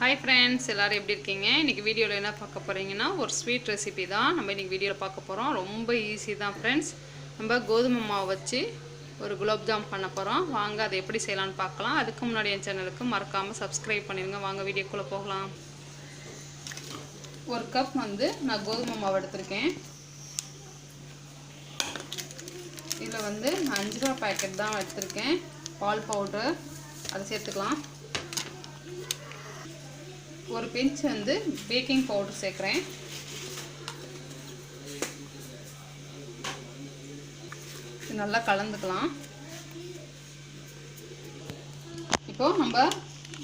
Hi friends, எல்லோரும் எப்படி இருக்கீங்க? இன்றைக்கி வீடியோவில் என்ன பார்க்க போகிறீங்கன்னா ஒரு ஸ்வீட் ரெசிபி தான் நம்ம இன்றைக்கி வீடியோவில் பார்க்க போகிறோம். ரொம்ப ஈஸி தான் ஃப்ரெண்ட்ஸ். நம்ம கோதுமை மாவு வச்சு ஒரு குலோப்ஜாம் பண்ண போகிறோம். வாங்க அதை எப்படி செய்யலான்னு பார்க்கலாம். அதுக்கு முன்னாடி என் சேனலுக்கு மறக்காமல் சப்ஸ்கிரைப் பண்ணிடுங்க. வாங்க வீடியோக்குள்ளே போகலாம். ஒரு கப் நான் கோதுமை மாவு எடுத்திருக்கேன். இதில் நான் 5 ரூபா பேக்கெட் தான் எடுத்திருக்கேன். பால் பவுடர் அதை சேர்த்துக்கலாம். ஒரு பிஞ்ச் பேக்கிங் பவுடர் சேர்க்குறேன். இது நல்லா கலந்துக்கலாம். இப்போது நம்ம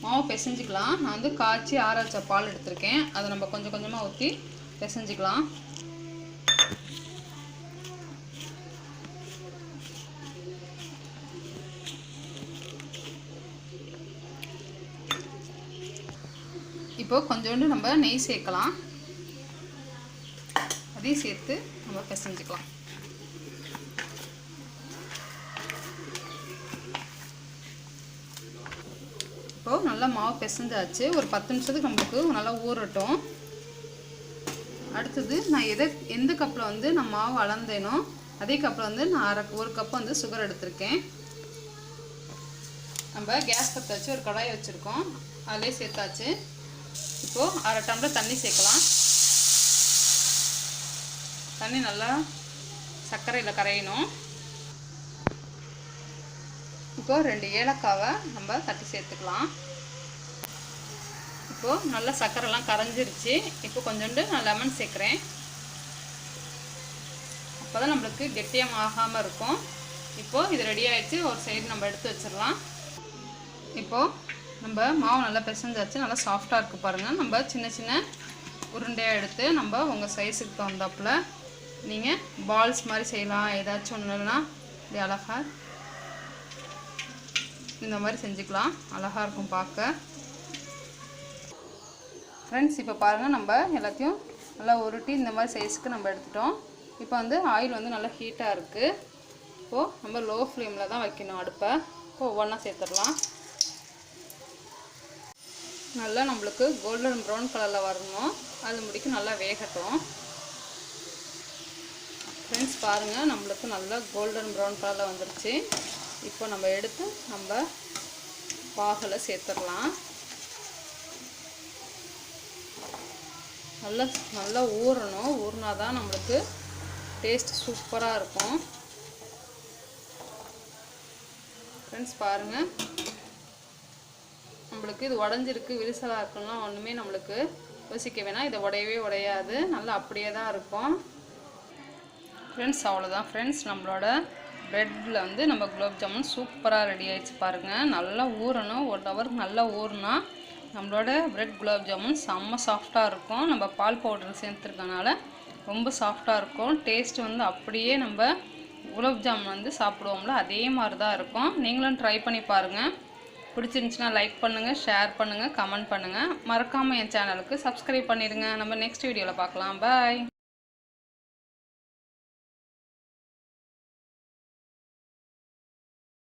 மாவு பிசைஞ்சிக்கலாம். நான் காய்ச்சி ஆற வச்ச பால் எடுத்திருக்கேன். அதை நம்ம கொஞ்சம் கொஞ்சமாக ஊற்றி பிசைஞ்சிக்கலாம். இப்போ கொஞ்சோண்டு நம்ம நெய் சேர்க்கலாம். அதையும் சேர்த்து நம்ம பிசைஞ்சிக்கலாம். இப்போது நல்லா மாவு பிசைஞ்சாச்சு. ஒரு 10 நிமிஷத்துக்கு நம்மளுக்கு நல்லா ஊறட்டும். அடுத்தது நான் எந்த கப்பில் நான் மாவு அளந்தேனோ அதே கப்பில் நான் ஒரு கப்பு சுகர் எடுத்திருக்கேன். நம்ம கேஸ் பற்ற வச்சு ஒரு கடாயை வச்சுருக்கோம். அதிலே சேர்த்தாச்சு. இப்போது 1/2 டம்ளர் தண்ணி சேர்க்கலாம். தண்ணி நல்லா சர்க்கரையில் கரையணும். இப்போது 2 ஏலக்காவை நம்ம தட்டி சேர்த்துக்கலாம். இப்போது நல்லா சர்க்கரைலாம் கரைஞ்சிருச்சு. இப்போ கொஞ்சோண்டு நான் லெமன் சேர்க்குறேன். அப்போ தான் நம்மளுக்கு கெட்டியாக ஆகாமல் இருக்கும். இப்போது இது ரெடி ஆகிடுச்சு. ஒரு சைடு நம்ம எடுத்து வச்சிடலாம். இப்போது நம்ம மாவு நல்லா பிசைஞ்சாச்சு. நல்லா சாஃப்டாக இருக்குது பாருங்கள். நம்ம சின்ன சின்ன உருண்டையாக எடுத்து நம்ம உங்கள் சைஸுக்கு தகுந்தாப்புல நீங்கள் பால்ஸ் மாதிரி செய்யலாம். ஏதாச்சும் ஒன்று இல்லைன்னா இது அழகாக இந்த மாதிரி செஞ்சுக்கலாம். அழகாக இருக்கும் பார்க்க. ஃப்ரெண்ட்ஸ், இப்போ பாருங்கள் நம்ம எல்லாத்தையும் நல்லா உருட்டி இந்த மாதிரி சைஸுக்கு நம்ம எடுத்துட்டோம். இப்போ ஆயில் நல்லா ஹீட்டாக இருக்குது. இப்போது நம்ம லோ ஃப்ளேமில் தான் வைக்கணும் அடுப்பை. இப்போ ஒவ்வொன்றா சேர்த்துடலாம். நல்லா நம்மளுக்கு கோல்டன் ப்ரௌன் கலரில் வரணும். அது முடிக்கும் நல்லா வேகட்டும். ஃப்ரெண்ட்ஸ் பாருங்கள், நம்மளுக்கு நல்லா கோல்டன் ப்ரௌன் கலரில் வந்துருச்சு. இப்போ நம்ம எடுத்து நம்ம பாகில் சேர்த்துடலாம். நல்லா ஊறணும். ஊறினா தான் நம்மளுக்கு டேஸ்ட் சூப்பராக இருக்கும். ஃப்ரெண்ட்ஸ் பாருங்கள், நம்மளுக்கு இது உடஞ்சிருக்கு விரிசலாக இருக்குன்னா ஒன்றுமே நம்மளுக்கு யோசிக்க வேணாம். இதை உடையவே உடையாது. நல்லா அப்படியே தான் இருக்கும். ஃப்ரெண்ட்ஸ் அவ்வளோதான். ஃப்ரெண்ட்ஸ் நம்மளோட ப்ரெட்டில் நம்ம குலோப் ஜாமுன் சூப்பராக ரெடி ஆகிடுச்சு பாருங்கள். நல்லா ஊறணும். 1 ஹவருக்கு நல்லா ஊறினா நம்மளோட ப்ரெட் குலோப் ஜாமுன் செம்ம சாஃப்டாக இருக்கும். நம்ம பால் பவுடர் சேர்த்துருக்கனால ரொம்ப சாஃப்டாக இருக்கும். டேஸ்ட்டு அப்படியே நம்ம குலோப் ஜாமுன் சாப்பிடுவோம்ல அதே மாதிரி தான் இருக்கும். நீங்களும் ட்ரை பண்ணி பாருங்கள். பிடிச்சிருந்துச்சுன்னா லைக் பண்ணுங்கள், ஷேர் பண்ணுங்கள், கமெண்ட் பண்ணுங்கள். மறக்காமல் என் சேனலுக்கு சப்ஸ்கிரைப் பண்ணிடுங்க. நம்ம நெக்ஸ்ட் வீடியோவில் பார்க்கலாம். பாய்.